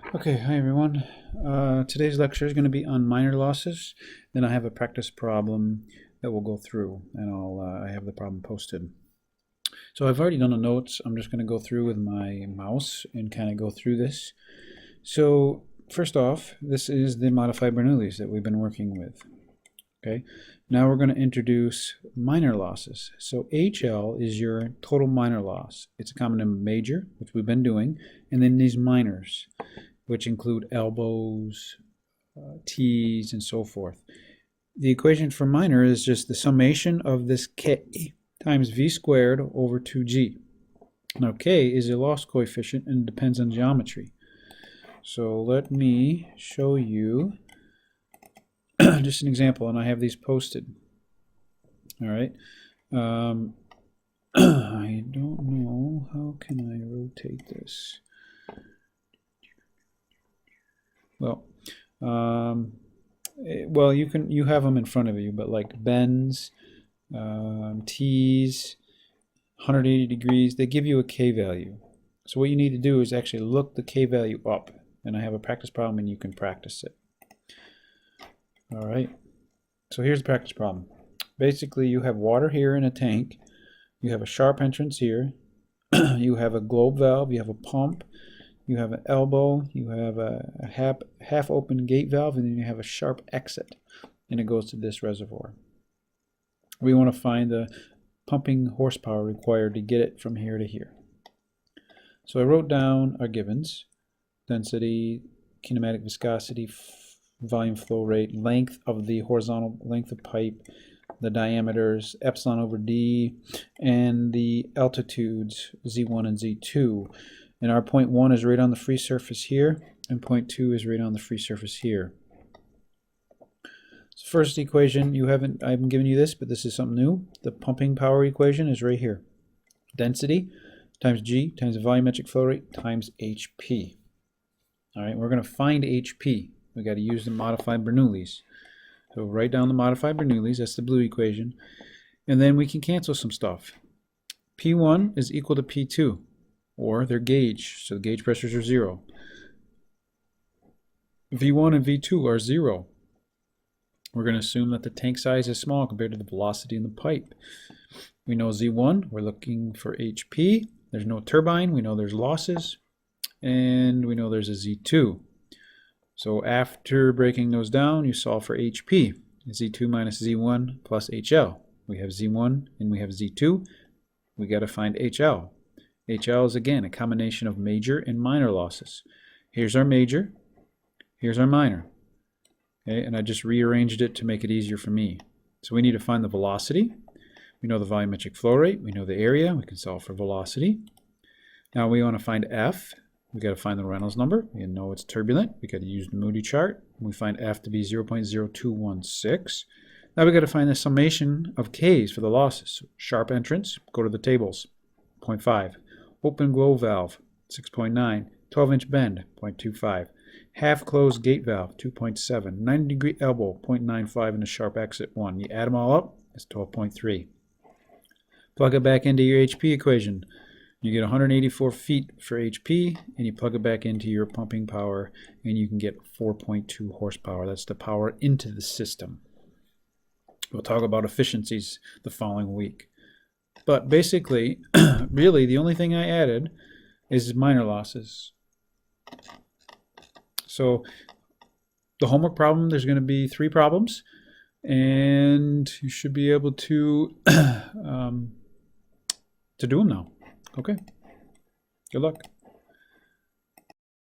Okay, hi everyone. Today's lecture is going to be on minor losses. Then I have a practice problem that we'll go through, and I have the problem posted. So I've already done the notes. I'm just going to go through with my mouse and kind of go through this. So first off, this is the modified Bernoullis that we've been working with. Okay, now we're going to introduce minor losses. So HL is your total minor loss. It's a common of major, which we've been doing, and then these minors, which include elbows, T's, and so forth. The equation for minor is just the summation of this K times V squared over 2G. Now K is a loss coefficient and depends on geometry. So let me show you just an example, and I have these posted. All right. I don't know, how can I rotate this? Well, you have them in front of you, but like bends, T's, 180 degrees, they give you a K value. So what you need to do is actually look the K value up, and I have a practice problem and you can practice it. All right, so here's the practice problem. Basically, you have water here in a tank, you have a sharp entrance here, you have a globe valve, you have a pump, you have an elbow, you have a half open gate valve, and then you have a sharp exit, and it goes to this reservoir. We want to find the pumping horsepower required to get it from here to here. So I wrote down our givens: density, kinematic viscosity, volume flow rate, length of the horizontal length of pipe, the diameters, epsilon over d, and the altitudes, Z1 and Z2. And our point 1 is right on the free surface here, and point 2 is right on the free surface here. So first equation, I haven't given you this, but this is something new. The pumping power equation is right here. Density times G times the volumetric flow rate times HP. All right, we're going to find HP. We got to use the modified Bernoullis. So write down the modified Bernoullis, that's the blue equation, and then we can cancel some stuff. P1 is equal to P2, or their gauge, so the gauge pressures are 0. V1 and V2 are 0. We're going to assume that the tank size is small compared to the velocity in the pipe. We know Z1, we're looking for HP. There's no turbine, we know there's losses, and we know there's a Z2. So after breaking those down, you solve for HP. Z2 minus Z1 plus HL. We have Z1 and we have Z2. We got to find HL. HL is, again, a combination of major and minor losses. Here's our major. Here's our minor. Okay, and I just rearranged it to make it easier for me. So we need to find the velocity. We know the volumetric flow rate. We know the area. We can solve for velocity. Now we want to find F. We got to find the Reynolds number. We know it's turbulent. We got to use the Moody chart. We find F to be 0.0216. Now we got to find the summation of K's for the losses. So sharp entrance, go to the tables. 0.5. Open globe valve, 6.9. 12-inch bend, 0.25. Half closed gate valve, 2.7. 90-degree elbow, 0.95, and a sharp exit, 1. You add them all up, it's 12.3. Plug it back into your HP equation. You get 184 feet for HP, and you plug it back into your pumping power, and you can get 4.2 horsepower. That's the power into the system. We'll talk about efficiencies the following week. But basically, really, the only thing I added is minor losses. So the homework problem, there's going to be 3 problems, and you should be able to do them now. Okay, good luck.